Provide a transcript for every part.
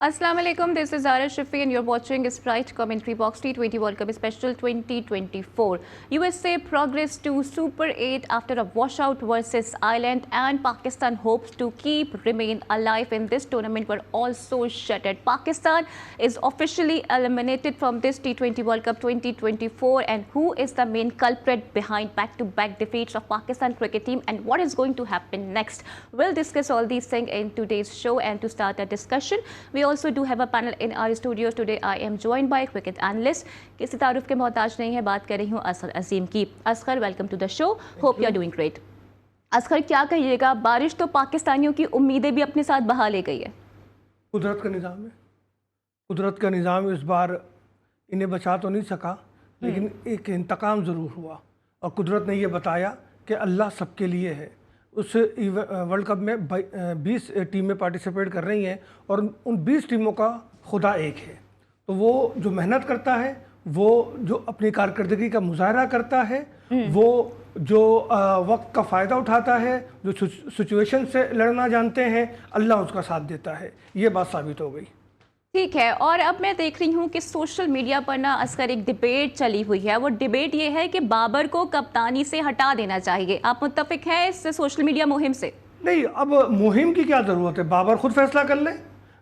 Assalamu alaikum, this is Zara Shifi and you're watching Sprite Commentary Box T20 World Cup Special 2024. USA progress to Super 8 after a washout versus Ireland, and Pakistan hopes to remain alive in this tournament were also shattered. Pakistan is officially eliminated from this T20 World Cup 2024, and who is the main culprit behind back-to-back defeats of Pakistan cricket team and what is going to happen next? We'll discuss all these things in today's show, and to start a discussion, we also do have a panel in our studios today. I am joined by cricket analyst, किसी तारुफ के मोहताज नहीं है, बात कर रही हूँ असगर अजीम की. Asgar, welcome to the show, hope you are doing great. Asgar, क्या कहिएगा, बारिश तो पाकिस्तानियों की उम्मीदें भी अपने साथ बहा ले गई है. कुदरत का निज़ाम है. कुदरत का निज़ाम इस बार इन्हें बचा तो नहीं सका, लेकिन एक इंतकाम ज़रूर हुआ और कुदरत ने ये बताया कि अल्लाह सबके लिए है. उस वर्ल्ड कप में 20 टीमें पार्टिसिपेट कर रही हैं और उन 20 टीमों का खुदा एक है. तो वो जो मेहनत करता है, वो जो अपनी कारकर्दगी का मुजाहरा करता है, वो जो वक्त का फ़ायदा उठाता है, जो सिचुएशन से लड़ना जानते हैं, अल्लाह उसका साथ देता है. ये बात साबित हो गई. ठीक है, और अब मैं देख रही हूँ कि सोशल मीडिया पर ना असकर एक डिबेट चली हुई है. वो डिबेट ये है कि बाबर को कप्तानी से हटा देना चाहिए. आप मुत्तफिक हैं इस सोशल मीडिया मुहिम से? नहीं, अब मुहिम की क्या ज़रूरत है. बाबर खुद फैसला कर ले.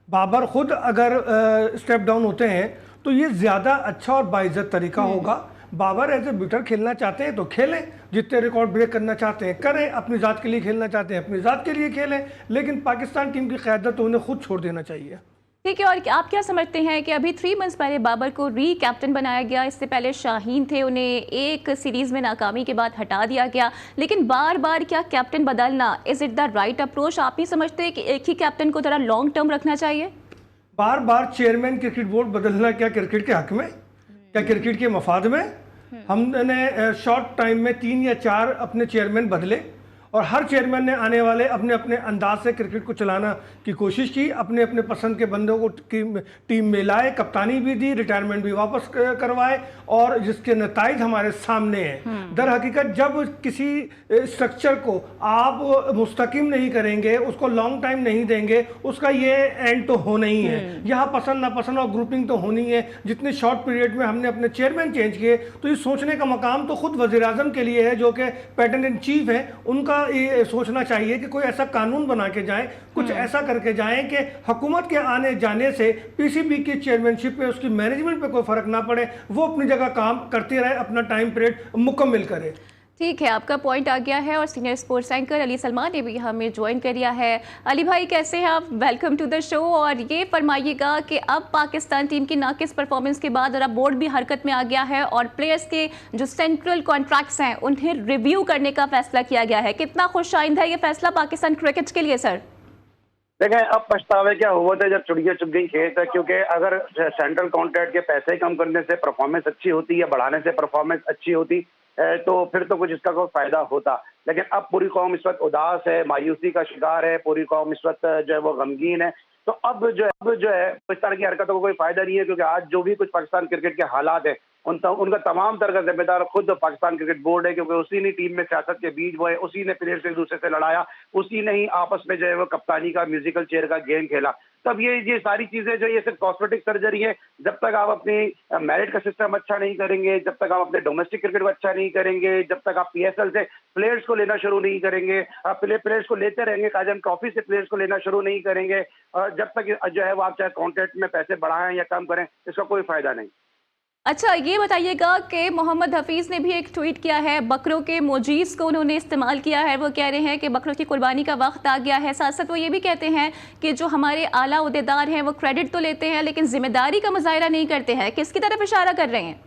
बाबर खुद अगर स्टेप डाउन होते हैं तो ये ज़्यादा अच्छा और बाइज्जत तरीका होगा. बाबर एज ए बिटर खेलना चाहते हैं तो खेलें, जितने रिकॉर्ड ब्रेक करना चाहते हैं करें, अपनी ज़ात के लिए खेलना चाहते हैं अपनी ज़ात के लिए खेलें, लेकिन पाकिस्तान टीम की क़यादत तो उन्हें खुद छोड़ देना चाहिए. ठीक है, और आप क्या समझते हैं कि अभी 3 मंथ्स पहले बाबर को री कैप्टन बनाया गया, इससे पहले शाहीन थे, उन्हें एक सीरीज़ में नाकामी के बाद हटा दिया गया, लेकिन बार बार क्या कैप्टन बदलना, is it the right approach? आप ही समझते हैं कि एक ही कैप्टन को थोड़ा लॉन्ग टर्म रखना चाहिए? बार बार चेयरमैन क्रिकेट बोर्ड बदलना क्या क्रिकेट के हक में, क्या क्रिकेट के मफाद में? हमने शॉर्ट टाइम में 3 या 4 अपने चेयरमैन बदले और हर चेयरमैन ने आने वाले अपने अपने अंदाज से क्रिकेट को चलाना की कोशिश की, अपने अपने पसंद के बंदों को टीम में लाए, कप्तानी भी दी, रिटायरमेंट भी वापस करवाए, और जिसके नताइज हमारे सामने हैं. दर हकीकत जब किसी स्ट्रक्चर को आप मुस्तकिम नहीं करेंगे, उसको लॉन्ग टाइम नहीं देंगे, उसका ये एंड तो होना ही है. यहाँ पसंद नापसंद और ग्रुपिंग तो होनी है. जितने शॉर्ट पीरियड में हमने अपने चेयरमैन चेंज किए, तो ये सोचने का मकाम तो खुद वज़ीर आज़म के लिए है, जो कि पैटर्न इन चीफ है. उनका ये सोचना चाहिए कि कोई ऐसा कानून बना के जाएं, कुछ ऐसा करके जाएं कि हुकूमत के आने जाने से पीसीबी की चेयरमैनशिप पे, उसकी मैनेजमेंट पे कोई फ़र्क ना पड़े. वो अपनी जगह काम करते रहे, अपना टाइम पीरियड मुकम्मल करे. ठीक है, आपका पॉइंट आ गया है. और senior sports anchor Ali Salman ने भी हमें ज्वाइन कर लिया है. अली भाई, कैसे हैं आप? Welcome to the show. और ये फरमाइएगा कि अब पाकिस्तान टीम की नाकिस परफॉर्मेंस के बाद और अब बोर्ड भी हरकत में आ गया है और प्लेयर्स के जो सेंट्रल कॉन्ट्रैक्ट्स हैं उन्हें रिव्यू करने का फैसला किया गया है. कितना खुशाइंदा है ये फैसला पाकिस्तान क्रिकेट के लिए सर? देखें, अब पछतावे क्या हुआ था जब चिड़िया चुग गई खेत है, क्योंकि अगर सेंट्रल कॉन्ट्रैक्ट के पैसे कम करने से परफॉर्मेंस अच्छी होती या बढ़ाने से परफॉर्मेंस अच्छी होती तो फिर तो कुछ इसका कोई फायदा होता. लेकिन अब पूरी कौम इस वक्त उदास है, मायूसी का शिकार है, पूरी कौम इस वक्त जो है वो गमगीन है. तो अब जो है इस तरह की हरकतों को कोई फायदा नहीं है, क्योंकि आज जो भी कुछ पाकिस्तान क्रिकेट के हालात है उनका तमाम तरह का जिम्मेदार खुद पाकिस्तान क्रिकेट बोर्ड है, क्योंकि उसी ने टीम में सियासत के बीज बोए, उसी ने प्लेयर्स एक दूसरे से लड़ाया, उसी ने ही आपस में जो है वो कप्तानी का म्यूजिकल चेयर का गेम खेला. तब ये सारी चीजें जो ये सिर्फ कॉस्मेटिक सर्जरी है. जब तक आप अपनी मेरिट का सिस्टम अच्छा नहीं करेंगे, जब तक आप अपने डोमेस्टिक क्रिकेट को अच्छा नहीं करेंगे, जब तक आप पीएसएल से प्लेयर्स को लेना शुरू नहीं करेंगे, आप प्लेयर्स को लेते रहेंगे, काजम ट्रॉफी से प्लेयर्स को लेना शुरू नहीं करेंगे, जब तक जो है वो आप चाहे कॉन्ट्रैक्ट में पैसे बढ़ाएं या कम करें, इसका कोई फायदा नहीं. अच्छा, ये बताइएगा कि मोहम्मद हफीज़ ने भी एक ट्वीट किया है, बकरों के मोजीज़ को उन्होंने इस्तेमाल किया है. वो कह रहे हैं कि बकरों की कुर्बानी का वक्त आ गया है. साथ साथ वो ये भी कहते हैं कि जो हमारे आला उहदेदार हैं वो क्रेडिट तो लेते हैं लेकिन जिम्मेदारी का मुजाहिरा नहीं करते हैं. किसकी तरफ इशारा कर रहे हैं?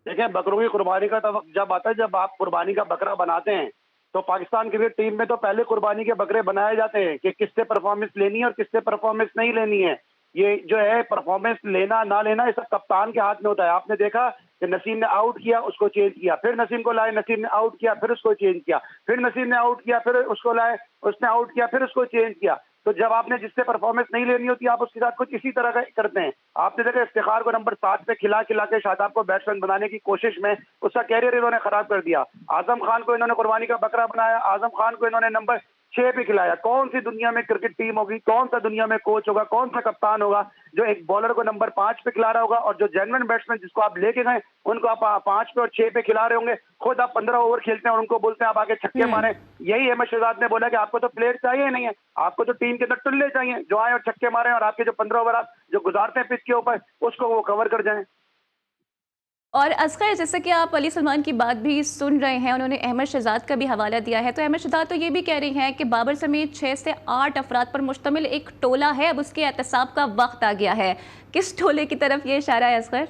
देखिए, बकरों की कुर्बानी का तो वक्त जब आता है जब आप कुर्बानी का बकरा बनाते हैं. तो पाकिस्तान क्रिकेट टीम में तो पहले कुर्बानी के बकरे बनाए जाते हैं कि किससे परफॉर्मेंस लेनी है और किससे परफॉर्मेंस नहीं लेनी है. ये जो है परफॉर्मेंस लेना ना लेना ये सब कप्तान के हाथ में होता है. आपने देखा कि नसीम ने आउट किया, उसको चेंज किया, फिर नसीम को लाए, नसीम ने आउट किया, फिर उसको चेंज किया, फिर नसीम ने आउट किया, फिर उसको लाए, उसने आउट किया, फिर उसको चेंज किया. तो जब आपने जिससे परफॉर्मेंस नहीं लेनी होती आप उसके साथ कुछ इसी तरह का करते हैं. आपने देखा इफ्तिखार को नंबर 7 पे खिला के शादाब को बैट्समैन बनाने की कोशिश में उसका कैरियर इन्होंने खराब कर दिया. आजम खान को इन्होंने कुर्बानी का बकरा बनाया, आजम खान को इन्होंने नंबर 6 पे खिलाया। कौन सी दुनिया में क्रिकेट टीम होगी, कौन सा दुनिया में कोच होगा, कौन सा कप्तान होगा जो एक बॉलर को नंबर 5 पे खिला रहा होगा, और जो जेन्युइन बैट्समैन जिसको आप लेके गए उनको आप 5 पे और 6 पे खिला रहे होंगे। खुद आप 15 ओवर खेलते हैं और उनको बोलते हैं आप आके छक्के मारे। यही अहमद शहजाद ने बोला कि आपको तो प्लेयर चाहिए नहीं है, आपको तो टीम के अंदर टुल्ले चाहिए जो आए और छक्के मारे और आपके जो 15 ओवर आप जो गुजारते हैं पिच के ऊपर उसको वो कवर कर जाएं। और असगर, जैसे कि आप अली सलमान की बात भी सुन रहे हैं, उन्होंने अहमद शहजाद का भी हवाला दिया है, तो अहमद शहजाद तो ये भी कह रही हैं कि बाबर समेत 6 से 8 अफराद पर मुश्तमिल एक टोला है, अब उसके एहतसाब का वक्त आ गया है। किस टोले की तरफ ये इशारा है असगर?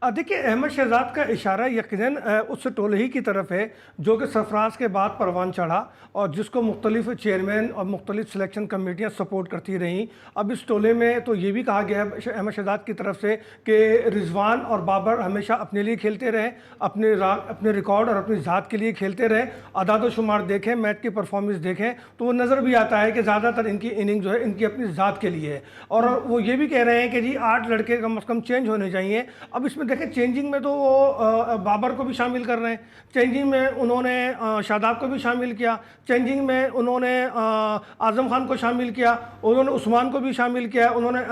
देखिए, अहमद शहजाद का इशारा यकीनन उस टोले ही की तरफ है जो कि सरफराज के बाद परवान चढ़ा और जिसको मुख्तलिफ चेयरमैन और मुख्तलिफ सिलेक्शन कमेटियाँ सपोर्ट करती रहीं। अब इस टोले में तो ये भी कहा गया है अहमद शहजाद की तरफ से कि रिजवान और बाबर हमेशा अपने लिए खेलते रहे, अपने रिकॉर्ड और अपनी ज़ात के लिए खेलते रहे। अदाद शुमार देखें, मैच की परफॉर्मेंस देखें तो वो नज़र भी आता है कि ज़्यादातर इनकी इनिंग जो है इनकी अपनी ज़ात के लिए है। और वो ये भी कह रहे हैं कि जी 8 लड़के कम अज़ कम चेंज होने चाहिए। अब इसमें देखें, चेंजिंग में तो वो बाबर को भी शामिल कर रहे हैं, चेंजिंग में उन्होंने शादाब को भी शामिल किया, चेंजिंग में उन्होंने आज़म खान को शामिल किया, उन्होंने उस्मान को भी शामिल किया, उन्होंने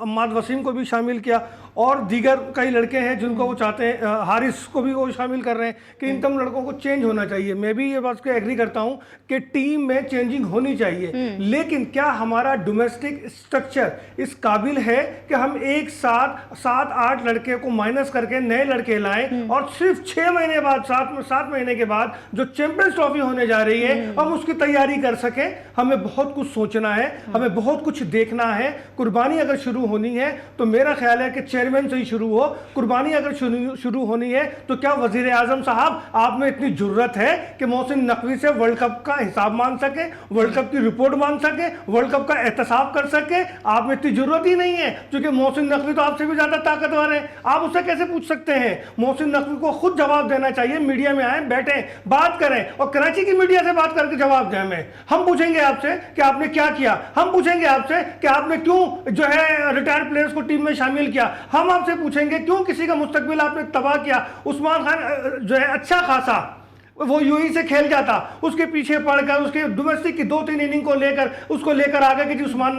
अम्माद वसीम को भी शामिल किया और दीगर कई लड़के हैं जिनको वो चाहते हैं, हारिस को भी वो शामिल कर रहे हैं कि इन तमाम लड़कों को चेंज होना चाहिए। मैं भी ये बात को एग्री करता हूँ कि टीम में चेंजिंग होनी चाहिए, लेकिन क्या हमारा डोमेस्टिक स्ट्रक्चर इस काबिल है कि हम एक साथ 7-8 लड़के को माइनस करके नए लड़के लाएं और सिर्फ 6 महीने बाद 7 महीने के बाद जो चैंपियंस ट्रॉफी होने जा रही है हम उसकी तैयारी कर सकें? हमें बहुत कुछ सोचना है, हमें बहुत कुछ देखना है। कुर्बानी अगर शुरू होनी है तो मेरा ख्याल है कि चेयरमैन से ही शुरू हो। कुर्बानी अगर शुरू होनी है तो क्या वजीर आजम साहब आप में इतनी जरूरत है कि मोहसिन नकवी से वर्ल्ड कप का हिसाब मांग सके, वर्ल्ड कप की रिपोर्ट मांग सके, वर्ल्ड कप का एहतसाब कर सके? आप में इतनी जरूरत ही नहीं है, क्योंकि मोहसिन नकवी तो आपसे भी ज्यादा ताकतवर है। आप उससे कैसे पूछ सकते हैं? मोहसिन नकवी को खुद जवाब देना चाहिए। मीडिया में आए, बैठे, बात करें और कराची की मीडिया से बात करके जवाब दें। हमें हम पूछेंगे आपसे कि आपने क्या किया, हम पूछेंगे आपसे कि आपने क्यों जो है रिटायर्ड प्लेयर्स को टीम में शामिल किया, हम आपसे पूछेंगे क्यों किसी का मुस्तकबिल आपने तबाह किया। उस्मान खान जो है अच्छा खासा वो यूई से खेल जाता, उसके पीछे पड़कर उसके डोमेस्टिक की 2-3 इनिंग को लेकर आ गए कि जी उस्मान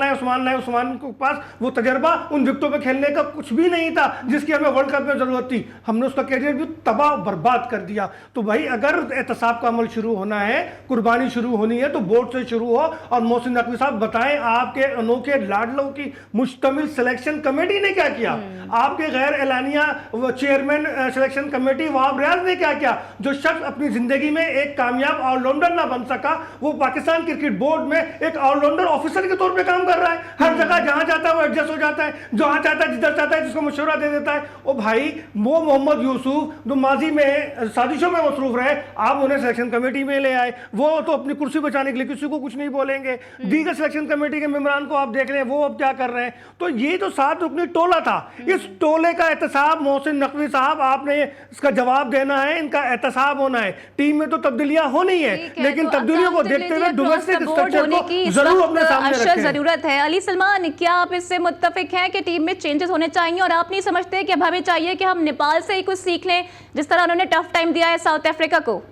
के पास वो तजर्बा उन विकेटों पे खेलने का कुछ भी नहीं था जिसकी हमें वर्ल्ड कप में जरूरत थी। हमने उसका कैरियर भी तबाह बर्बाद कर दिया। तो भाई अगर एहतसाब का अमल शुरू होना है, कुर्बानी शुरू होनी है तो बोर्ड से शुरू हो। और मोहसिन नकवी साहब बताएं, आपके अनोखे लाडलों की मुश्तमिल सिलेक्शन कमेटी ने क्या किया? आपके गैर एलानिया chairman selection committee Wahab Riaz ने क्या किया? जो शख्स अपनी जिंदगी में एक कामयाब ऑलराउंडर ना बन सका, वो पाकिस्तान क्रिकेट बोर्ड में एक ऑलराउंडर ऑफिसर के तौर पे काम कर रहा है। हर जगह जहां जाता है वो एडजस्ट हो जाता है, जहां चाहता है जिधर चाहता है जिसको मशवरा दे देता है। ओ भाई, वो मोहम्मद यूसुफ जो माजी में साजिशों में मसरूफ रहे, आप उन्हें सिलेक्शन कमेटी में ले आए, वो तो अपनी कुर्सी बचाने के लिए किसी को कुछ नहीं बोलेंगे। दीगर सिलेक्शन कमेटी के मेंबरान को आप देख रहे हैं, वो अब क्या कर रहे हैं। तो ये जो 7 रुकनी टोला था, इस टोले का एहतसाब मोहसिन नकवी साहब आपने इसका जवाब देना है, इनका एहतसाब होना है। टीम में तो तब्दीलियां होनी है, लेकिन तो तब्दीलियों को देखते हुए डोमेस्टिक स्ट्रक्चर को जरूर अपने सामने रखें। जरूरत है। अली सलमान, क्या आप इससे मुत्तफिक हैं कि टीम में चेंजेस होने चाहिए और आप नहीं समझते कि अब हमें चाहिए कि हम नेपाल से ही कुछ सीख लें जिस तरह उन्होंने टफ टाइम दिया है साउथ अफ्रीका को?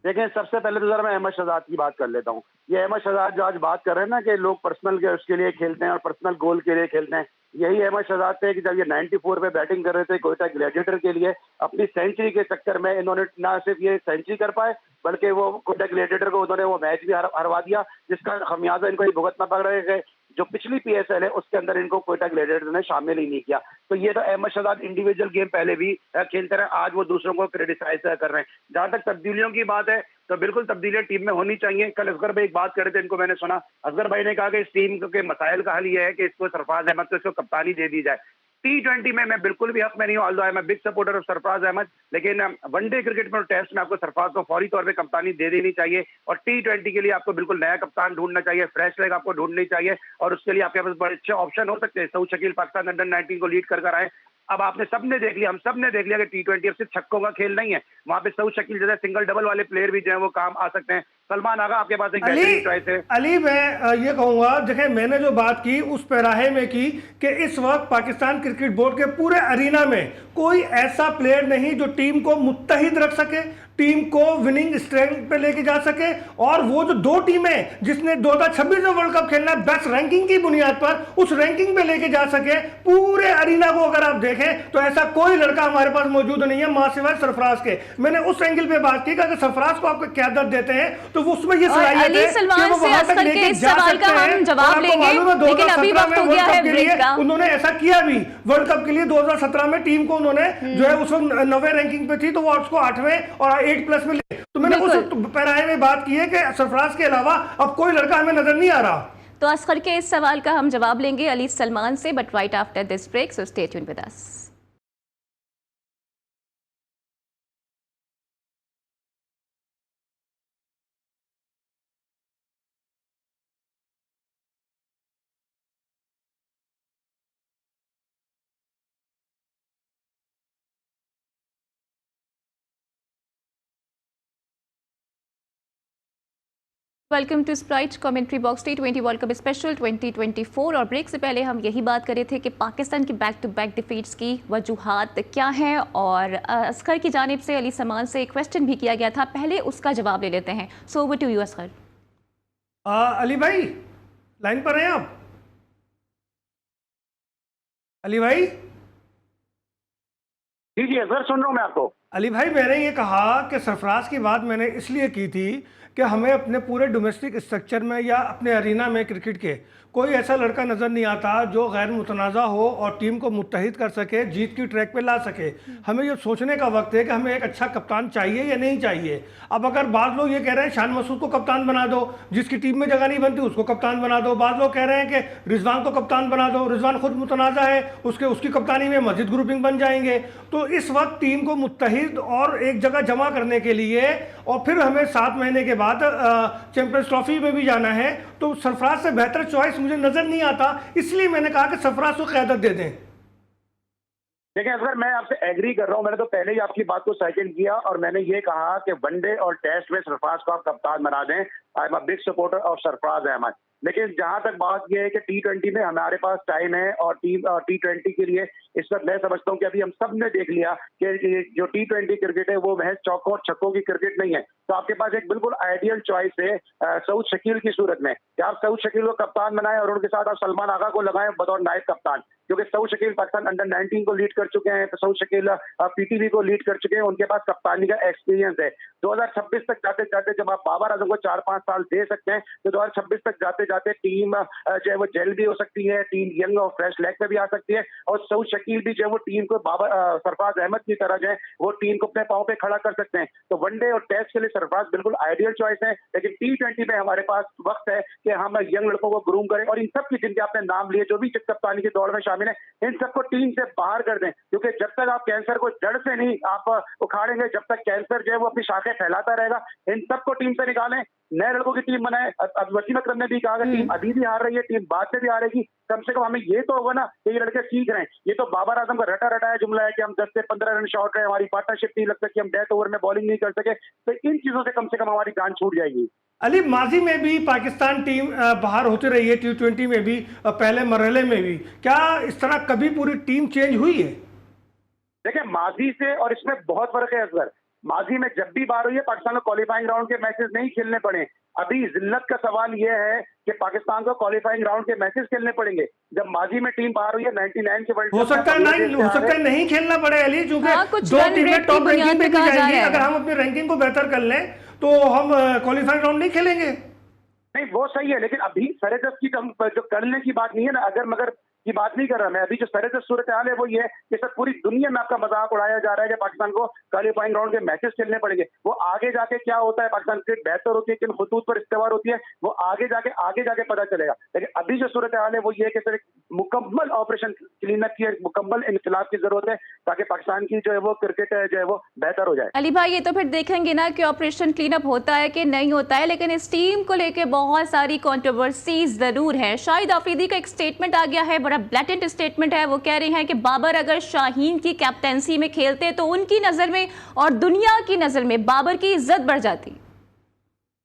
देखिए, सबसे पहले तो जरा मैं अहमद शहजाद की बात कर लेता हूँ। ये अहमद शहजाद जो आज बात कर रहे हैं ना कि लोग पर्सनल के उसके लिए खेलते हैं और पर्सनल गोल के लिए खेलते हैं, यही अहमद शहजाद थे कि जब ये 94 पे बैटिंग कर रहे थे कोयटा ग्लैडिएटर के लिए, अपनी सेंचुरी के चक्कर में इन्होंने ना सिर्फ ये सेंचुरी कर पाए बल्कि वो कोयटा ग्लैडिएटर को उन्होंने वो मैच भी हरवा दिया, जिसका खमियाजा इनको ये भुगतना पड़ रहा है। जो पिछली PSL है उसके अंदर इनको कोयटा ग्लैडिएटर ने शामिल ही नहीं किया। तो ये तो अहमद शहजाद इंडिविजुअल गेम पहले भी खेलते रहे, आज वो दूसरों को क्रिटिसाइज कर रहे हैं। जहां तक तब्दीलियों की बात है तो बिल्कुल तब्दीलियां टीम में होनी चाहिए। कल असगर भाई एक बात कर रहे थे, इनको मैंने सुना, असगर भाई ने कहा कि इस टीम के मसाइल का हल ये है कि इसको सरफराज अहमद को इसको कप्तानी दे दी जाए। T20 में मैं बिल्कुल भी हक में नहीं हूं, although I am big supporter of Sarfaraz Ahmed, लेकिन वनडे क्रिकेट में और टेस्ट में आपको सरफराज को फौरी तौर पे कप्तानी दे देनी चाहिए और T20 के लिए आपको बिल्कुल नया कप्तान ढूंढना चाहिए, फ्रेश लेग आपको ढूंढनी चाहिए और उसके लिए आपके पास बड़े अच्छे ऑप्शन हो सकते हैं। सऊद शकील पाकिस्तान अंडर 19 को लीड कर आए। अब आपने सबने देख लिया, हम सब ने देख लिया कि T20 अब सिर्फ छक्कों का खेल नहीं है, वहां पे सऊद शकील जैसे सिंगल डबल वाले प्लेयर भी जो है वो काम आ सकते हैं। सलमान आगा आपके पास एक बेहतरीन चॉइस है। अली, मैं ये कहूंगा, देखें मैंने जो बात की उस पैराहे में की कि इस वक्त पाकिस्तान क्रिकेट बोर्ड के पूरे अरीना में कोई ऐसा प्लेयर नहीं जो टीम को मुत्तहिद रख सके, टीम को विनिंग स्ट्रेंथ पे लेके जा सके, और वो जो दो टीमें जिसने 2026 में वर्ल्ड कप खेलना है बेस्ट रैंकिंग की बुनियाद पर, उस रैंकिंग पे लेके जा सके पूरे अरीना को। अगर आप देखें तो ऐसा कोई लड़का हमारे पास मौजूद नहीं है मां सिवाय सरफराज के। मैंने उस एंगल पे बात की कि अगर सरफराज को आप क़यादत देते हैं तो वो उसमें ये सलाहियत है कि वो वहां तक लेके जा सकते हैं। जवाब लेंगे, लेकिन अभी वक्त हो गया है ब्रेक का। उन्होंने ऐसा किया भी वर्ल्ड कप के लिए 2017 में, टीम को उन्होंने जो है उस वक्त 9वें रैंकिंग पे थी तो वो उसको 8वें और 8+ में ले। तो मैंने उस पैराए में बात की है कि सरफराज के अलावा अब कोई लड़का हमें नजर नहीं आ रहा। तो असगर के इस सवाल का हम जवाब लेंगे अली सलमान से, but right after this break, so stay tuned with us. Welcome to Sprite commentary box T20 world cup special 2024। और ब्रेक से पहले हम यही बात कर रहे थे कि पाकिस्तान की बैक टू बैक डिफीट्स की वजूहात क्या हैं, और असगर की जानिब से अली सलमान से एक क्वेश्चन भी किया गया था, पहले उसका जवाब ले लेते हैं। So over to you Asgar. Ali भाई लाइन पर हैं आप? अली भाई? जी जी सर, सुन रहा हूँ मैं आपको। अली भाई, मैंने ये कहा कि सरफराज की बात मैंने इसलिए की थी कि हमें अपने पूरे डोमेस्टिक स्ट्रक्चर में या अपने अरीना में क्रिकेट के कोई ऐसा लड़का नज़र नहीं आता जो गैर मुतनाज़ा हो और टीम को मुत्तहिद कर सके, जीत की ट्रैक पे ला सके। हमें ये सोचने का वक्त है कि हमें एक अच्छा कप्तान चाहिए या नहीं चाहिए। अब अगर बाद लोग ये कह रहे हैं शान मसूद को कप्तान बना दो, जिसकी टीम में जगह नहीं बनती उसको कप्तान बना दो। बाद लोग कह रहे हैं कि रिजवान को कप्तान बना दो, रिजवान खुद मुतनाज़ा है, उसकी कप्तानी में मस्जिद ग्रुपिंग बन जाएंगे। तो इस वक्त टीम को मुत्तहिद और एक जगह जमा करने के लिए, और फिर हमें 7 महीने के बाद चैंपियंस ट्रॉफी में भी जाना है, तो सरफराज से बेहतर चॉइस मुझे नजर नहीं आता। इसलिए मैंने कहा कि सरफराज को क़यादत दे दें। देखिए अगर मैं आपसे एग्री कर रहा हूं, मैंने तो पहले ही आपकी बात को सेकंड किया और मैंने ये कहा कि वनडे और टेस्ट में सरफराज को आप कप्तान बना दें। I am a big supporter of Sarfaraz Ahmed. लेकिन जहां तक बात यह है कि T20 में हमारे पास टाइम है, और T20 के लिए इस वक्त मैं समझता हूं कि अभी हम सब ने देख लिया कि जो T20 क्रिकेट है वो महज चौकों और छक्कों की क्रिकेट नहीं है। तो आपके पास एक बिल्कुल आइडियल चॉइस है सऊद शकील की सूरत में कि आप सऊद शकील को कप्तान बनाएं और उनके साथ आप सलमान आगा को लगाएं बतौर नायब कप्तान, क्योंकि सऊद शकील पाकिस्तान अंडर 19 को लीड कर चुके हैं, तो सऊद शकील PTV को लीड कर चुके हैं, उनके पास कप्तानी का एक्सपीरियंस है। 2026 तक जाते जाते जब आप बाबर आजम को 4-5 साल दे सकते हैं तो 2026 तक जाते जाते टीम जो है वो जेल भी हो सकती है, टीम यंग और फ्रेश लेग पे भी आ सकती है, और सऊद शकील भी जो है वो टीम को सरफराज अहमद की तरह जो है वो टीम को अपने पांव पे खड़ा कर सकते हैं। तो वनडे और टेस्ट के लिए सरफराज बिल्कुल आइडियल चॉइस है। लेकिन T20 में हमारे पास वक्त है कि हम यंग लड़कों को ग्रूम करें, और इन सब की जिनके आपने नाम लिए जो भी कप्तानी की दौड़ में शामिल है, इन सबको टीम से बाहर कर दें, क्योंकि जब तक आप कैंसर को जड़ से नहीं आप उखाड़ेंगे, जब तक कैंसर जो है वो अपनी शाखें फैलाता रहेगा। इन सबको टीम से निकालें, नए लड़कों की टीम बनाए। अब वसीम अकरम ने भी कहा कि टीम अभी भी हार रही है, टीम बाद में भी हारेगी, कम से कम हमें ये तो होगा ना कि ये लड़के सीख रहे हैं। ये तो बाबर आजम का रटा रटाया जुमला है कि हम 10 से 15 रन शॉर्ट रहे, हमारी पार्टनरशिप नहीं लग सकी, हम डेथ ओवर में बॉलिंग नहीं कर सके। तो इन चीजों से कम हमारी जान छूट जाएगी। अली, माजी में भी पाकिस्तान टीम बाहर होती रही है, T20 में भी, पहले मरहले में भी। क्या इस तरह कभी पूरी टीम चेंज हुई है? देखिए माजी से और इसमें बहुत फर्क है असगर। माजी में जब भी बाहर हुई है पाकिस्तान को क्वालिफाइंग राउंड के मैचेस नहीं खेलने पड़े। अभी जिल्लत का सवाल यह है कि पाकिस्तान को क्वालिफाइंग राउंड के मैचेस खेलने पड़ेंगे। जब माजी में टीम बाहर हुई है 99 के वर्ल्ड हो सकता है नहीं खेलना पड़े अली, क्योंकि 2 टीमें टॉप रैंकिंग पे भी जाएंगी। अगर हम अपनी रैंकिंग को बेहतर कर लें तो हम क्वालिफाइंग राउंड नहीं खेलेंगे। नहीं वो सही है, लेकिन अभी सरेदस्त की जो करने की बात नहीं है ना, अगर मगर की बात नहीं कर रहा मैं। अभी जो सरेदस्त सूरत हाल है वो ये है कि सर पूरी दुनिया में आपका मजाक उड़ाया जा रहा है कि पाकिस्तान को क्वालिफाइंग राउंड के मैचेस खेलने पड़ेंगे। वो आगे जाके क्या होता है, पाकिस्तान क्रिकेट बेहतर होती है, किन खतूत पर इस्तेवार होती है, वो आगे जाके पता चलेगा। लेकिन अभी जो सूरत हाल है वो ये है कि सर एक मुकम्मल ऑपरेशन क्लीनअप की, मुकम्मल इनकलाब की जरूरत है ताकि पाकिस्तान की जो है वो क्रिकेट जो है वो बेहतर हो जाए। अली भाई, ये तो फिर देखेंगे ना कि ऑपरेशन क्लीनअप होता है कि नहीं होता है, लेकिन इस टीम को लेकर बहुत सारी कंट्रोवर्सीज जरूर है। शाहिद आफरीदी का एक स्टेटमेंट आ गया है, बड़ा ब्लैटेंट स्टेटमेंट है। वो कह रही हैं कि बाबर अगर शाहीन की कैप्टेंसी में खेलते तो उनकी नजर में और दुनिया की नजर में बाबर की इज्जत बढ़ जाती।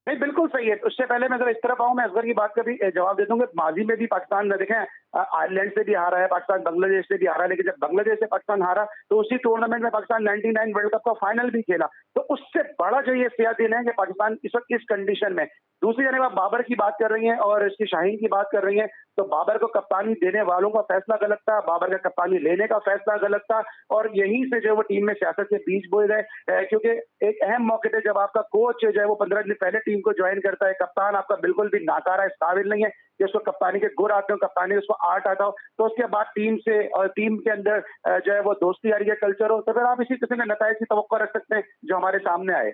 नहीं बिल्कुल सही है। उससे पहले मैं अगर इस तरफ आऊं, मैं असगर की बात का भी जवाब दे दूंगा। माजी में भी पाकिस्तान में देखें आयरलैंड से भी हारा है पाकिस्तान, बांग्लादेश से भी हारा है, लेकिन जब बांग्लादेश से पाकिस्तान हारा तो उसी टूर्नामेंट में पाकिस्तान 99 वर्ल्ड कप का फाइनल भी खेला। तो उससे बड़ा जो ये सिया दिन है कि पाकिस्तान इस वक्त इस कंडीशन में। दूसरी जगह आप बाबर की बात कर रही हैं और इसकी शाहीन की बात कर रही हैं, तो बाबर को कप्तानी देने वालों का फैसला गलत था, बाबर का कप्तानी लेने का फैसला गलत था, और यहीं से जो वो टीम में सियासत के बीच बोए गए, क्योंकि एक अहम मौके पे जब आपका कोच जो है वो 15 दिन पहले टीम को ज्वाइन करता है, कप्तान आपका बिल्कुल भी नाकारा, इस काबिल नहीं है कि उसको कप्तानी के गुर आते हो, कप्तानी उसको आर्ट आता हो, तो उसके बाद टीम से और टीम के अंदर जो है वो दोस्ती यारी का कल्चर हो, तो फिर आप इसी किस्म के नताइज की तवक्को रख सकते हैं जो हमारे सामने आए।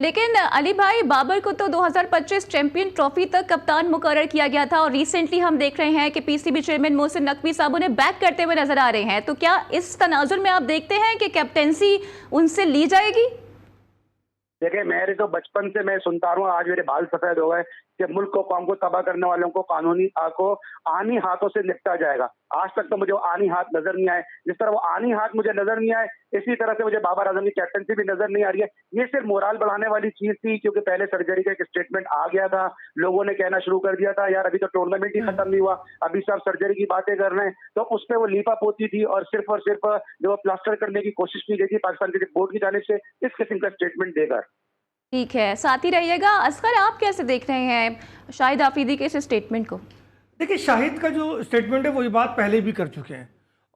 लेकिन अली भाई, बाबर को तो 2025 चैंपियन ट्रॉफी तक कप्तान मुकर्रर किया गया था और रिसेंटली हम देख रहे हैं कि पीसीबी चेयरमैन मोहसिन नकवी साहब उन्हें बैक करते हुए नजर आ रहे हैं। तो क्या इस तनाजुर में आप देखते हैं कि कैप्टेंसी उनसे ली जाएगी? देखिए, मेरे तो बचपन से मैं सुनता रहा हूँ, आज मेरे बाल सफेद हो गए कि मुल्क को, कौम को तबाह करने वालों को कानूनी को आनी हाथों से निपटा जाएगा। आज तक तो मुझे वो आनी हाथ नजर नहीं आए। जिस तरह वो आनी हाथ मुझे नजर नहीं आए, इसी तरह से मुझे बाबर आजम की कैप्टनसी भी नजर नहीं आ रही है। ये सिर्फ मोराल बढ़ाने वाली चीज थी, क्योंकि पहले सर्जरी का एक स्टेटमेंट आ गया था, लोगों ने कहना शुरू कर दिया था यार अभी तो टूर्नामेंट ही खत्म नहीं हुआ, अभी सब सर्जरी की बातें कर रहे हैं, तो उस पर वो लीपा पोती थी और सिर्फ जो प्लास्टर करने की कोशिश की गई थी पाकिस्तान क्रिकेट बोर्ड की जानिब से इस किस्म का स्टेटमेंट देकर। ठीक है, साथ ही रहिएगा। असगर, आप कैसे देख रहे हैं शाहिद आफरीदी के इस स्टेटमेंट को? देखिए, शाहिद का जो स्टेटमेंट है वो ये बात पहले भी कर चुके हैं,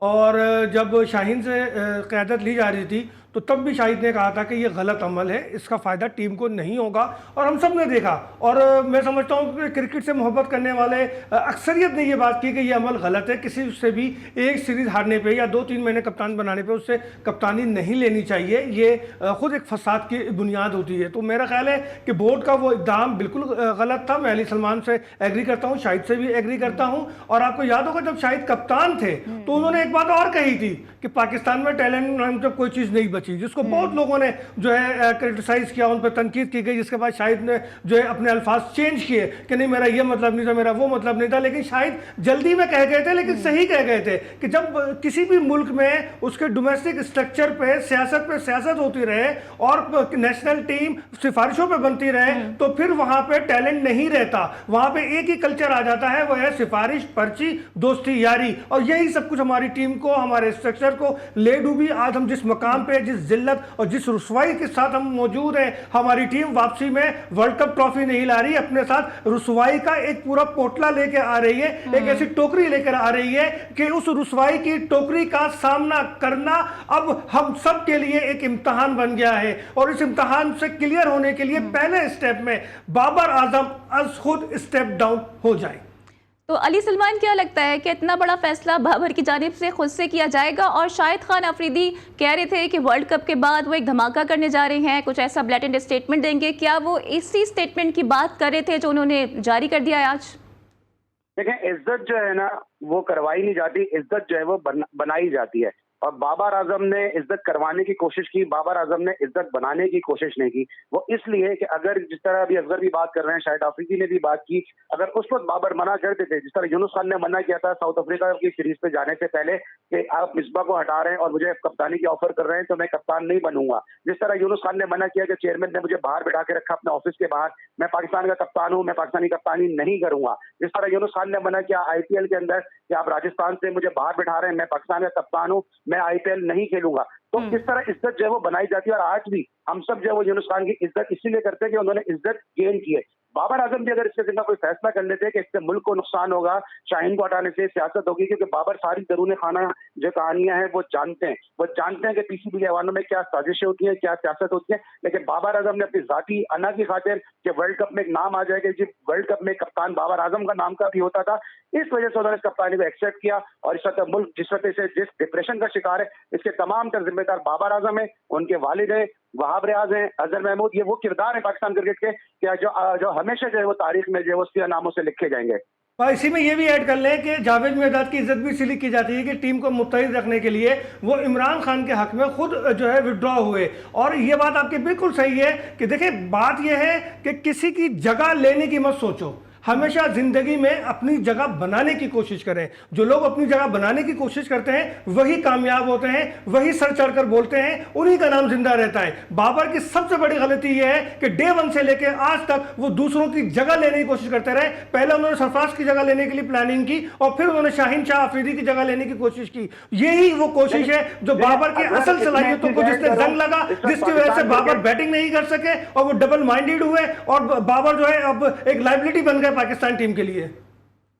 और जब शाहीन से क़यादत ली जा रही थी तो तब भी शाहिद ने कहा था कि ये गलत अमल है, इसका फ़ायदा टीम को नहीं होगा, और हम सब ने देखा। और मैं समझता हूँ कि क्रिकेट से मोहब्बत करने वाले अक्सरियत ने ये बात की कि ये अमल गलत है, किसी से भी एक सीरीज़ हारने पे या 2-3 महीने कप्तान बनाने पे उससे कप्तानी नहीं लेनी चाहिए, ये ख़ुद एक फसाद की बुनियाद होती है। तो मेरा ख्याल है कि बोर्ड का वो इक़दाम बिल्कुल गलत था। मैं अली सलमान से एग्री करता हूँ, शाहिद से भी एग्री करता हूँ। और आपको याद होगा जब शाहिद कप्तान थे तो उन्होंने एक बात और कही थी कि पाकिस्तान में टैलेंट नाम जब कोई चीज़ नहीं बची, जिसको बहुत लोगों ने जो है क्रिटिसाइज किया, उन पर तनकीद की गई, जिसके बाद शाहिद ने जो है अपने अल्फाज चेंज किए कि नहीं मेरा ये मतलब नहीं था, मेरा वो मतलब नहीं था। लेकिन शाहिद जल्दी में कह गए थे, लेकिन सही कह गए थे कि जब किसी भी मुल्क में उसके डोमेस्टिक स्ट्रक्चर पे सियासत होती रहे और नेशनल टीम सिफारिशों पे बनती रहे तो फिर वहां पे टैलेंट नहीं रहता, वहां पे एक ही कल्चर आ जाता है, वो है सिफारिश, पर्ची, दोस्ती यारी। और यही सब कुछ हमारी टीम को, हमारे स्ट्रक्चर को ले डूबी। आज हम जिस मकाम पे, जिस जिल्लत और जिस रुसवाई के साथ हम मौजूद हैं, हमारी टीम वापसी में वर्ल्ड कप ट्रॉफी नहीं ला रही, अपने साथ रुसवाई का एक पूरा पोटला लेके आ रही है, एक ऐसी टोकरी लेकर आ रही है कि उस रुसवाई की टोकरी का सामना करना अब हम सब के लिए एक इम्तिहान बन गया है। और इस इम्तिहान से क्लियर होने के लिए पहले स्टेप में बाबर आजम आज खुद स्टेप डाउन हो जाए। तो अली सलमान, क्या लगता है कि इतना बड़ा फैसला बाबर की जानिब से खुद से किया जाएगा? और शाहिद खान अफरीदी कह रहे थे कि वर्ल्ड कप के बाद वो एक धमाका करने जा रहे हैं, कुछ ऐसा ब्लैटेंट स्टेटमेंट देंगे, क्या वो इसी स्टेटमेंट की बात कर रहे थे जो उन्होंने जारी कर दिया है आज? देखें, इज्जत जो है ना वो करवाई नहीं जाती, इज्जत जो है वो बनाई जाती है। और बाबर आजम ने इज्जत करवाने की कोशिश की, बाबर आजम ने इज्जत बनाने की कोशिश नहीं की। वो इसलिए कि अगर जिस तरह अभी अफजर भी बात कर रहे हैं, शाहिद आफरीदी ने भी बात की, अगर उस वक्त बाबर मना करते थे, जिस तरह यूनुस खान ने मना किया था साउथ अफ्रीका की सीरीज पे जाने से पहले कि आप मिसबा को हटा रहे हैं और मुझे कप्तानी की ऑफर कर रहे हैं तो मैं कप्तान नहीं बनूंगा, जिस तरह यूनुस खान ने मना किया कि चेयरमैन ने मुझे बाहर बिठा के रखा अपने ऑफिस के बाहर, मैं पाकिस्तान का कप्तान हूं, मैं पाकिस्तानी कप्तानी नहीं करूंगा, जिस तरह यूनुस खान ने मना किया IPL के अंदर कि आप राजस्थान से मुझे बाहर बिठा रहे हैं, मैं पाकिस्तान का कप्तान हूं, मैं IPL नहीं खेलूंगा। तो इस तरह इज्जत जो है वो बनाई जाती है। और आज भी हम सब जो है वो यूनुस खान की इज्जत इसीलिए करते हैं कि उन्होंने इज्जत गेन की है। बाबर आजम भी अगर इसके जिम्मा कोई फैसला कर लेते हैं कि इससे मुल्क को नुकसान होगा, शाहीन को हटाने से सियासत होगी, क्योंकि बाबर सारी दरूने खाना जो कहानियां हैं वो जानते हैं, कि पीसीबी के ऐवानों में क्या साजिशें होती हैं, क्या सियासत होती है। लेकिन बाबर आजम ने अपनी जाती अना की खातिर कि वर्ल्ड कप में एक नाम आ जाएगा, जिस वर्ल्ड कप में कप्तान बाबर आजम का नाम का भी होता था, इस वजह से उन्होंने इस कप्तानी को एक्सेप्ट किया। और इस वक्त मुल्क जिस वजह से जिस डिप्रेशन का शिकार है, इसके तमाम तर जिम्मेदार बाबर आजम है, उनके वालिद हैं, वहाब रियाज हैं, अजहर महमूद। ये वो किरदार है पाकिस्तान क्रिकेट के क्या जो हमेशा जो है वो तारीख में जो है वो नामों से लिखे जाएंगे। इसी में ये भी ऐड कर लें कि जावेद मिर्जाद की इज्जत भी इसलिए की जाती है कि टीम को मुत्तहिद रखने के लिए वो इमरान खान के हक में खुद जो है विड्रॉ हुए। और ये बात आपकी बिल्कुल सही है कि देखिए, बात ये है कि किसी की जगह लेने की मत सोचो। हमेशा जिंदगी में अपनी जगह बनाने की कोशिश करें। जो लोग अपनी जगह बनाने की कोशिश करते हैं वही कामयाब होते हैं, वही सर चढ़कर बोलते हैं, उन्हीं का नाम जिंदा रहता है। बाबर की सबसे बड़ी गलती यह है कि डे वन से लेकर आज तक वो दूसरों की जगह लेने की कोशिश करते रहे। पहले उन्होंने सरफराज की जगह लेने के लिए प्लानिंग की और फिर उन्होंने शाहीन शाह अफरीदी की जगह लेने की कोशिश की। यही वो कोशिश है जो बाबर की असल सलाहियतों को जिसने जंग लगा, जिसकी वजह से बाबर बैटिंग नहीं कर सके और वो डबल माइंडेड हुए और बाबर जो है अब एक लाइबिलिटी बन गए पाकिस्तान टीम के लिए।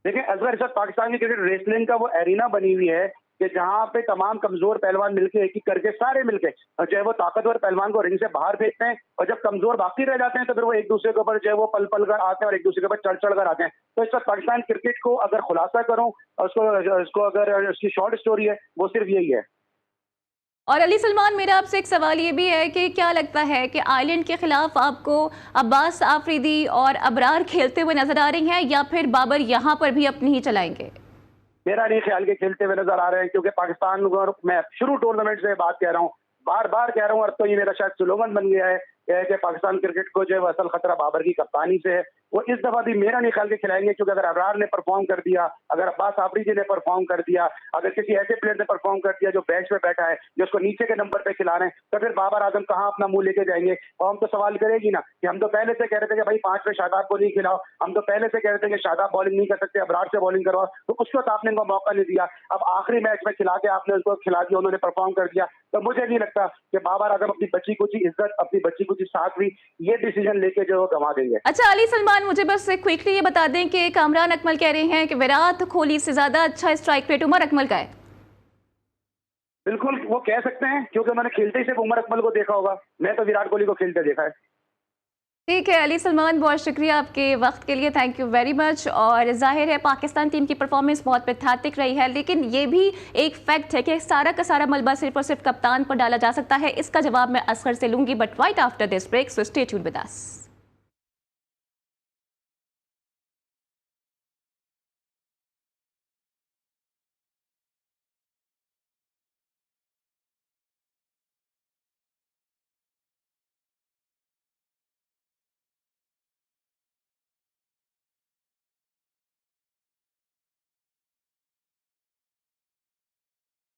देखिए असगर, इस वक्त पाकिस्तान की क्रिकेट रेसलिंग का वो एरिना बनी हुई है कि जहां पे तमाम कमजोर पहलवान मिलके एक एक करके सारे मिलके चाहे वो ताकतवर पहलवान को रिंग से बाहर फेंकते हैं और जब कमजोर बाकी रह जाते हैं तो फिर वो एक दूसरे के ऊपर जो है वो पल पल कर आते हैं और एक दूसरे के ऊपर चढ़ चढ़ कर आते हैं। तो इस वक्त पाकिस्तान क्रिकेट को अगर खुलासा करूं और उसको अगर उसकी शॉर्ट स्टोरी है वो सिर्फ यही है। और अली सलमान, मेरा आपसे एक सवाल ये भी है कि क्या लगता है कि आयरलैंड के खिलाफ आपको अब्बास आफरीदी और अबरार खेलते हुए नजर आ रही हैं या फिर बाबर यहाँ पर भी अपनी ही चलाएंगे? मेरा नहीं ख्याल के खेलते हुए नजर आ रहे हैं, क्योंकि पाकिस्तान को मैं शुरू टूर्नामेंट से बात कह रहा हूँ, बार बार कह रहा हूँ, और तो ये मेरा शायद स्लोगन बन गया है कि पाकिस्तान क्रिकेट को जो है असल खतरा बाबर की कप्तानी से है। वो इस दफा भी मेरा नहीं ख्याल के खिलाएंगे, क्योंकि अगर अबरार ने परफॉर्म कर दिया, अगर अब्बास आफरीदी ने परफॉर्म कर दिया, अगर किसी ऐसे प्लेयर ने परफॉर्म कर दिया जो बेंच पे बैठा है, जो उसको नीचे के नंबर पे खिला रहे हैं, तो फिर बाबर आजम कहाँ अपना मुंह लेके जाएंगे। और हम तो सवाल करेगी ना कि हम तो पहले से कह रहे थे कि भाई 5 पे शादाब को नहीं खिलाओ, हम तो पहले से कह रहे थे कि शादाब बॉलिंग नहीं कर सकते, अबरार से बॉलिंग करवाओ, तो उस वक्त आपने उनको मौका नहीं दिया। अब आखिरी मैच में खिला के आपने उनको खिला दिया, उन्होंने परफॉर्म कर दिया। तो मुझे नहीं लगता कि बाबर आजम अपनी बच्ची कुछ इज्जत, अपनी बच्ची कुछ साथवी ये डिसीजन लेके जो गंवा देंगे। अच्छा अली सलमान, मुझे बस क्विकली ये बता दें कि कामरान अकमल कह रहे हैं कि विराट कोहली से ज्यादा अच्छा स्ट्राइक रेट उमर अकमल का है। बिल्कुल वो कह सकते हैं, क्योंकि उन्होंने खेलते ही सिर्फ उमर अकमल को देखा होगा, मैं तो विराट कोहली को खेलते देखा है। ठीक है अली सलमान, बहुत शुक्रिया आपके वक्त के लिए, थैंक यू वेरी मच। और जाहिर है पाकिस्तान टीम की परफॉर्मेंस बहुत पैथेटिक रही है, लेकिन ये भी एक फैक्ट है कि सारा का सारा मलबा सिर्फ और सिर्फ कप्तान पर डाला जा सकता है। इसका जवाब मैं असगर से लूंगी, but right after this break, so stay tuned with us.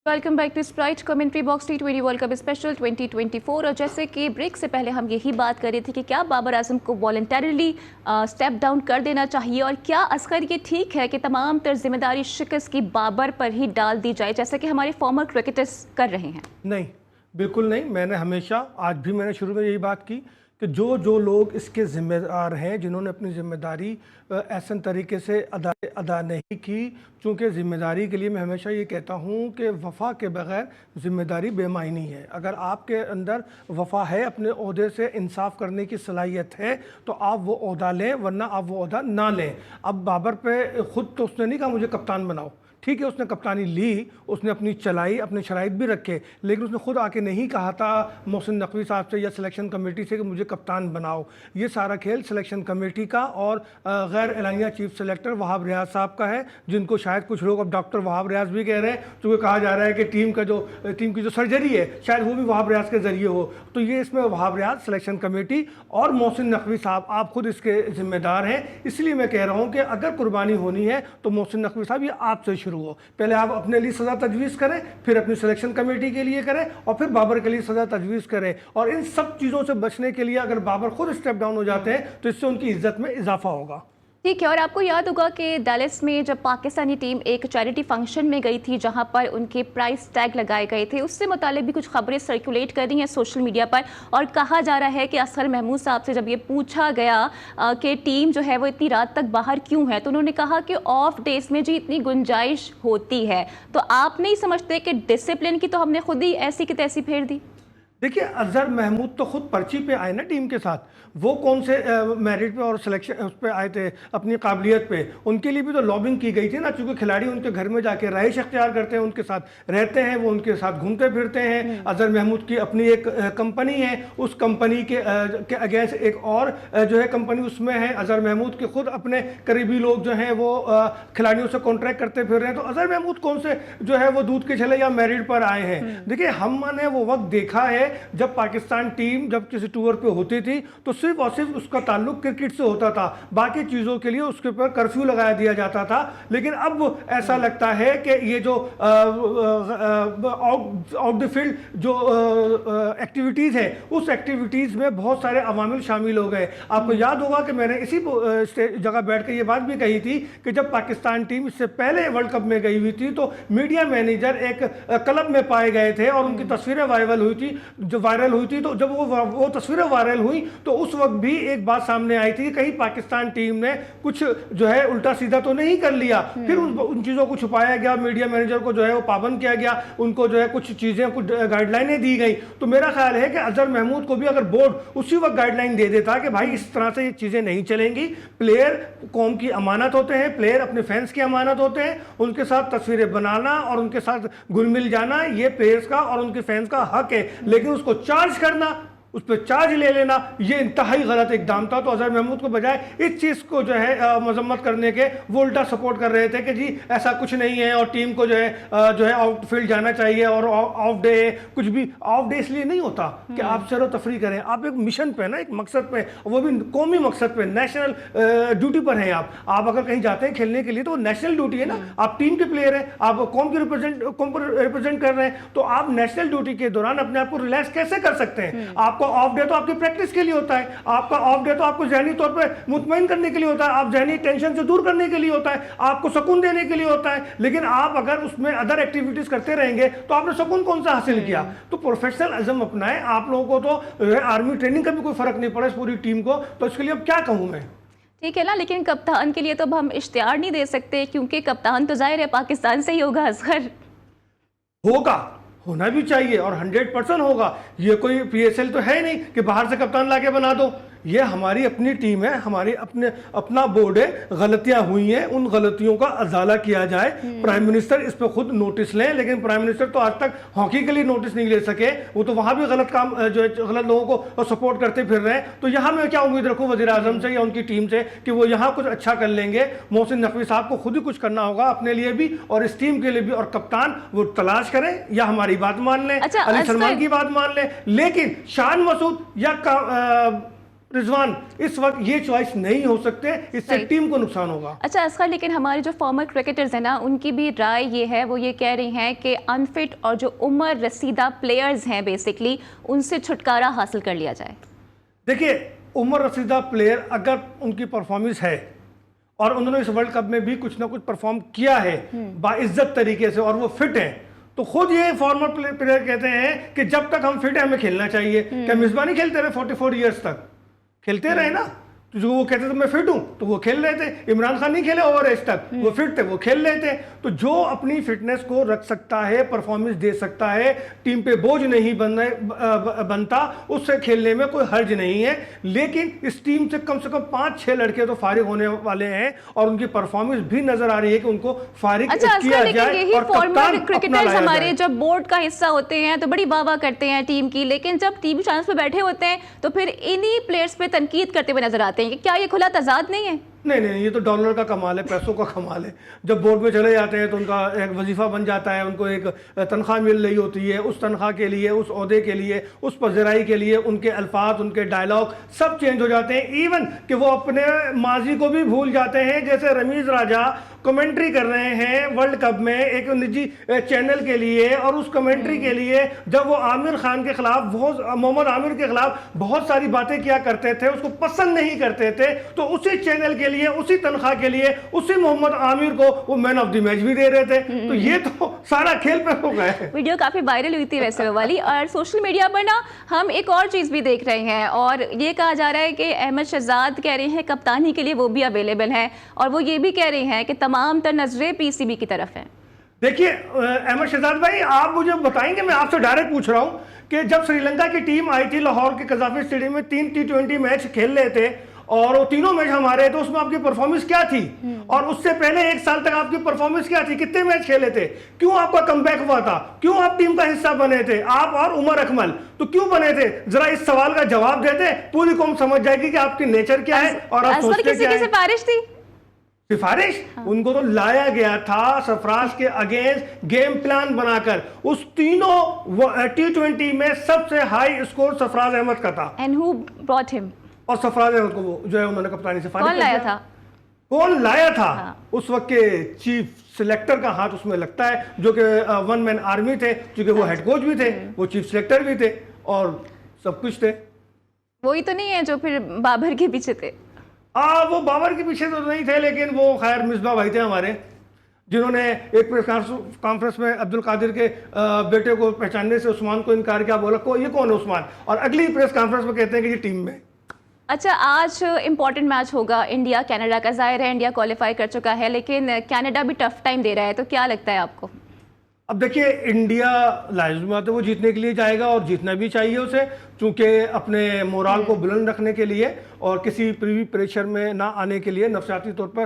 Welcome back to Sprite commentary box T20 world cup special 2024। और जैसे कि ब्रेक से पहले हम यही बात कर रहे थे कि क्या बाबर आजम को वॉलंटरली स्टेप डाउन कर देना चाहिए, और क्या असगर ये ठीक है कि तमाम तर जिम्मेदारी शिकस्त की बाबर पर ही डाल दी जाए जैसे कि हमारे फॉर्मर क्रिकेटर्स कर रहे हैं? नहीं, बिल्कुल नहीं। मैंने हमेशा, आज भी मैंने शुरू में यही बात की कि जो लोग इसके ज़िम्मेदार हैं, जिन्होंने अपनी ज़िम्मेदारी ऐसा तरीके से अदा नहीं की, चूँकि ज़िम्मेदारी के लिए मैं हमेशा ये कहता हूँ कि वफ़ा के बग़ैर ज़िम्मेदारी बेमायनी है। अगर आपके अंदर वफ़ा है, अपने ओहदे से इंसाफ करने की सलाहियत है, तो आप वो ओहदा लें, वरना आप वो ओहदा ना लें। अब बाबर पे ख़ुद तो उसने नहीं कहा मुझे कप्तान बनाओ, ठीक है, उसने कप्तानी ली, उसने अपनी चलाई, अपने शराइत भी रखे, लेकिन उसने खुद आके नहीं कहा था मोहसिन नकवी साहब से या सिलेक्शन कमेटी से कि मुझे कप्तान बनाओ। ये सारा खेल सिलेक्शन कमेटी का और गैर एलानिया चीफ सेलेक्टर वहाब रियाज साहब का है, जिनको शायद कुछ लोग अब डॉक्टर वहाब रियाज भी कह रहे हैं, क्योंकि कहा जा रहा है कि टीम की जो सर्जरी है शायद वो भी वहाब रियाज के ज़रिए हो। तो ये इसमें वहाब रियाज, सिलेक्शन कमेटी और मोहसिन नकवी साहब, आप खुद इसके ज़िम्मेदार हैं। इसलिए मैं कह रहा हूँ कि अगर कुर्बानी होनी है तो मोहसिन नकवी साहब ये आपसे शुरू हो। पहले आप अपने लिए सज़ा तजवीज़ करें, फिर अपनी सिलेक्शन कमेटी के लिए करें, और फिर बाबर के लिए सज़ा तजवीज़ करें। और इन सब चीज़ों से बचने के लिए अगर बाबर खुद स्टेप डाउन हो जाते हैं तो इससे उनकी इज्जत में इजाफा होगा। ठीक है। और आपको याद होगा कि डैलस में जब पाकिस्तानी टीम एक चैरिटी फंक्शन में गई थी जहां पर उनके प्राइस टैग लगाए गए थे, उससे मुतालिक भी कुछ खबरें सर्कुलेट कर रही हैं सोशल मीडिया पर, और कहा जा रहा है कि असगर महमूद साहब से जब ये पूछा गया कि टीम जो है वो इतनी रात तक बाहर क्यों है, तो उन्होंने कहा कि ऑफ डेज में जी इतनी गुंजाइश होती है। तो आप नहीं समझते कि डिसिप्लिन की तो हमने खुद ही ऐसी की तैसी फेर दी? देखिए, अजहर महमूद तो खुद पर्ची पे आए ना टीम के साथ, वो कौन से मेरिट पे और सिलेक्शन उस पे आए थे, अपनी काबिलियत पे। उनके लिए भी तो लॉबिंग की गई थी ना, चूँकि खिलाड़ी उनके घर में जाके रहाइश अख्तियार करते हैं, उनके साथ रहते हैं, वो उनके साथ घूमते फिरते हैं। अजहर महमूद की अपनी एक कंपनी है, उस कंपनी के अगेंस्ट एक और जो है कंपनी उसमें है। अजहर महमूद के खुद अपने करीबी लोग जो हैं वो खिलाड़ियों से कॉन्ट्रैक्ट करते फिर रहे हैं। तो अजहर महमूद कौन से जो है वो दूध के छले या मेरिट पर आए हैं? देखिए, हमने वो वक्त देखा है जब पाकिस्तान टीम जब किसी टूर पे होती थी तो सिर्फ और सिर्फ उसका ताल्लुक क्रिकेट से होता था, बाकी चीज़ों के लिए उसके ऊपर कर्फ्यू लगाया दिया जाता था। लेकिन अब ऐसा लगता है कि ये जो आउट द फील्ड जो एक्टिविटीज़ है, उस एक्टिविटीज़ में बहुत सारे अवामिल शामिल हो गए। आपको याद होगा कि मैंने इसी जगह बैठ कर ये बात भी कही थी कि जब पाकिस्तान टीम इससे पहले वर्ल्ड कप में गई हुई थी तो मीडिया मैनेजर एक क्लब में पाए गए थे और उनकी तस्वीरें वायरल हुई थी। तो जब वो तस्वीरें वायरल हुई तो उस वक्त भी एक बात सामने आई थी कि कहीं पाकिस्तान टीम ने कुछ जो है उल्टा सीधा तो नहीं कर लिया। फिर उन चीज़ों को छुपाया गया, मीडिया मैनेजर को जो है वो पाबंद किया गया, उनको जो है कुछ चीज़ें कुछ गाइडलाइनें दी गई। तो मेरा ख्याल है कि अजहर महमूद को भी अगर बोर्ड उसी वक्त गाइडलाइन दे देता कि भाई इस तरह से ये चीज़ें नहीं चलेंगी, प्लेयर कौम की अमानत होते हैं, प्लेयर अपने फैंस की अमानत होते हैं, उनके साथ तस्वीरें बनाना और उनके साथ घुल मिल जाना ये प्लेयर्स का और उनके फैंस का हक है। लेकिन उसको चार्ज करना, उस पर चार्ज ले लेना, ये इंतहाई गलत इकदाम था। तो अजहर महमूद को बजाय इस चीज़ को जो है मजम्मत करने के वो उल्टा सपोर्ट कर रहे थे कि जी ऐसा कुछ नहीं है और टीम को जो है आउटफील्ड जाना चाहिए और ऑफ डे कुछ भी। ऑफ डे इसलिए नहीं होता कि आप सैर तफरी करें, आप एक मिशन पे ना, एक मकसद पे, वो भी कौमी मकसद पे, नेशनल ड्यूटी पर हैं आप अगर कहीं जाते हैं खेलने के लिए तो वो नेशनल ड्यूटी है ना, आप टीम के प्लेयर हैं, आप कौम को रिप्रेजेंट कर रहे हैं, तो आप नेशनल ड्यूटी के दौरान अपने आप को रिलैक्स कैसे कर सकते हैं? आपको ऑफ डे तो आपकी प्रैक्टिस के लिए होता है, आपका ऑफ डे तो आपको जहनी तौर पे मुतमईन करने के लिए होता है, आप जहनी टेंशन से दूर करने के लिए होता है, आपको सुकून देने के लिए होता है। लेकिन आप अगर उसमें अदर एक्टिविटीज करते रहेंगे तो आपने सुकून कौन सा हासिल किया? तो प्रोफेशनलिज्म अपनाएं। आप लोगों को तो आर्मी ट्रेनिंग का भी कोई फर्क नहीं पड़ा इस पूरी टीम को, तो इसके लिए अब क्या कहूं मैं? ठीक है ना, लेकिन कप्तान के लिए तो अब हम इश्तिहार नहीं दे सकते क्योंकि कप्तान तो जाहिर है पाकिस्तान से ही होगा। असगर होगा, होना भी चाहिए और 100% होगा। ये कोई पीएसएल तो है नहीं कि बाहर से कप्तान लाके बना दो। ये हमारी अपनी टीम है, हमारी अपना बोर्ड है। गलतियां हुई हैं, उन गलतियों का अजाला किया जाए। प्राइम मिनिस्टर इस पर खुद नोटिस लें, लेकिन प्राइम मिनिस्टर तो आज तक हॉकी के लिए नोटिस नहीं ले सके। वो तो वहां भी गलत काम जो है गलत लोगों को सपोर्ट करते फिर रहे हैं। तो यहाँ मैं क्या उम्मीद रखूँ वज़ीर आज़म से या उनकी टीम से कि वो यहाँ कुछ अच्छा कर लेंगे? मोहसिन नकवी साहब को खुद ही कुछ करना होगा अपने लिए भी और इस टीम के लिए भी। और कप्तान वो तलाश करें या हमारी बात मान लें, अली सलमान की बात मान लें, लेकिन शान मसूद या रिजवान इस वक्त ये चॉइस नहीं हो सकते, इससे टीम को नुकसान होगा। अच्छा असगर, लेकिन हमारे जो फॉर्मर क्रिकेटर्स हैं ना, उनकी भी राय ये है, वो ये कह रही हैं कि अनफिट और जो उम्र रसीदा प्लेयर्स हैं बेसिकली उनसे छुटकारा हासिल कर लिया जाए। देखिए, उम्र रसीदा प्लेयर अगर उनकी परफॉर्मेंस है और उन्होंने इस वर्ल्ड कप में भी कुछ ना कुछ परफॉर्म किया है बाइज्जत तरीके से और वो फिट है, तो खुद ये फॉर्मर प्लेयर कहते हैं कि जब तक हम फिट है हमें खेलना चाहिए। क्या मिसबानी खेलते रहे 44 ईयर्स तक? खेलते रहे ना। तो जो वो कहते थे मैं फिट हूं तो वो खेल रहे थे। इमरान खान नहीं खेले ओवर एज तक, वो फिट थे, वो खेल रहे थे। तो जो अपनी फिटनेस को रख सकता है, परफॉर्मेंस दे सकता है, टीम पे बोझ नहीं बनता, उससे खेलने में कोई हर्ज नहीं है। लेकिन इस टीम से कम 5-6 लड़के तो फारिग होने वाले हैं और उनकी परफॉर्मेंस भी नजर आ रही है कि उनको फारिग किया जाए। और फॉर्मर क्रिकेटर्स हमारे जब बोर्ड का हिस्सा होते हैं तो बड़ी वाह करते हैं टीम की, लेकिन जब टीवी चैनल्स पे बैठे होते हैं तो फिर इन्हीं प्लेयर्स पे तनकीद करते हुए नजर आते हैं। क्या ये खुला तजाद नहीं है? नहीं, ये तो डॉलर का कमाल है, पैसों का कमाल है। जब बोर्ड में चले जाते हैं तो उनका एक वजीफा बन जाता है, उनको एक तनख्वाह मिल रही होती है। उस तनख्वाह के लिए, उस ओहदे के लिए, उस पज़राई के लिए उनके अल्फाज, उनके डायलॉग सब चेंज हो जाते हैं। इवन कि वो अपने माजी को भी भूल जाते हैं। जैसे रमीज़ राजा कमेंट्री कर रहे हैं वर्ल्ड कप में एक निजी चैनल के लिए, और उस कमेंट्री के लिए जब वो आमिर खान के खिलाफ, मोहम्मद आमिर के खिलाफ बहुत सारी बातें किया करते थे, उसको पसंद नहीं करते थे, तो उसी चैनल के लिए, उसी तनख्वाह के लिए, उसी मोहम्मद आमिर को वो मैन ऑफ द मैच भी दे रहे थे। तो ये तो सारा खेल पे हो गया है। वीडियो काफी वायरल हुई थी वैसे वाली। और सोशल मीडिया पर ना हम एक और चीज भी देख रहे हैं, और ये कहा जा रहा है कि अहमद शहजाद कह रहे हैं कप्तानी के लिए वो भी अवेलेबल हैं, और वो ये भी कह रहे हैं कि तमाम तर नजरें पीसीबी की तरफ हैं। देखिए अहमद शहजाद भाई, आप मुझे बताएंगे, मैं आपसे डायरेक्ट पूछ रहा हूं कि जब श्रीलंका की टीम आई थी लाहौर के कज़ाफी स्टेडियम में, 3 T20 मैच खेल रहे थे और वो तीनों मैच हमारे, तो उसमें आपकी परफॉर्मेंस क्या थी? और उससे पहले 1 साल तक आपकी परफॉर्मेंस क्या थी? कितने मैच खेले थे? क्यों आपका कमबैक हुआ था? क्यों आप टीम का हिस्सा बने थे? आप और उमर अकमल तो क्यों बने थे? जरा इस सवाल का जवाब देते, पूरी कौम समझ जाएगी कि आपकी नेचर क्या है और आप सोचते क्या है। सिफारिश थी? सिफारिश, उनको तो लाया गया था सरफराज के अगेंस्ट गेम प्लान बनाकर। उस तीनों T20 में सबसे हाई स्कोर सरफराज अहमद का था। And who brought him? और सरफराज अहमद को वो जो है उन्होंने कप्तानी से फारिग कौन कर लाया दिया। था? कौन लाया था? हाँ। उस वक्त के चीफ सिलेक्टर का हाथ उसमें लगता है, जो कि वन मैन आर्मी थे, क्योंकि वो हेड कोच भी थे, वो चीफ सिलेक्टर भी थे और सब कुछ थे। वही तो नहीं है जो फिर बाबर के पीछे थे? वो बाबर के पीछे तो नहीं थे, लेकिन वो खैर मिसबा भाई थे हमारे, जिन्होंने एक प्रेस कॉन्फ्रेंस में अब्दुल कादिर के बेटे को पहचानने से उस्मान को इनकार किया, बोला को ये कौन है उस्मान, और अगली प्रेस कॉन्फ्रेंस में कहते हैं कि ये टीम में। अच्छा, आज इंपॉर्टेंट मैच होगा इंडिया कनाडा का। जाहिर है इंडिया क्वालिफाई कर चुका है, लेकिन कनाडा भी टफ टाइम दे रहा है, तो क्या लगता है आपको? अब देखिए, इंडिया लाजिमी बात है वो जीतने के लिए जाएगा और जीतना भी चाहिए उसे, चूंकि अपने मोराल को बुलंद रखने के लिए और किसी प्री प्रेशर में ना आने के लिए, नफसियाती तौर पर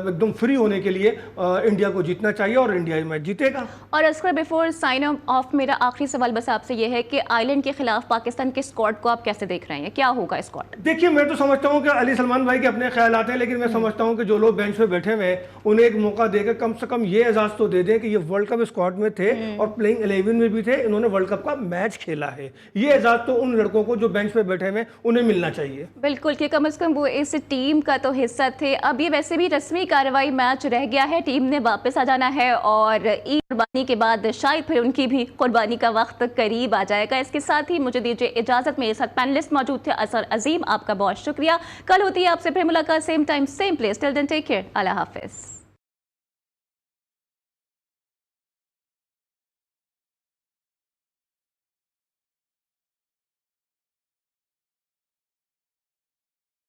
एकदम फ्री होने के लिए इंडिया को जीतना चाहिए और इंडिया ये मैच जीतेगा। और अस्कर, बिफोर साइन ऑफ मेरा आखिरी सवाल बस आपसे ये है कि आयरलैंड के खिलाफ पाकिस्तान के स्क्वाड को आप कैसे देख रहे हैं? क्या होगा स्क्वाड? देखिए, मैं तो समझता हूँ कि अली सलमान भाई के अपने ख्याल आते हैं, लेकिन मैं समझता हूँ कि जो लोग बेंच पे बैठे हुए हैं उन्हें एक मौका देकर कम से कम ये एजाज तो दे दें कि ये वर्ल्ड कप स्क्वाड में थे और प्लेइंग 11 में भी थे, इन्होंने वर्ल्ड कप का मैच खेला है। ये एजाज तो उन लड़कों को जो बेंच पे बैठे हुए उन्हें मिलना चाहिए। बिल्कुल, कि कम से कम वो इस टीम का तो हिस्सा थे। अब ये वैसे भी रस्मी कार्रवाई मैच रह गया है, टीम ने वापस आ जाना है और ईद कुर्बानी के बाद शायद फिर उनकी भी कुर्बानी का वक्त करीब आ जाएगा। इसके साथ ही मुझे दीजिए इजाजत। मेरे साथ पैनलिस्ट मौजूद थे असर अजीम, आपका बहुत शुक्रिया। कल होती है आपसे फिर मुलाकात, same time same place. Till then take care, अल्लाह हाफिज।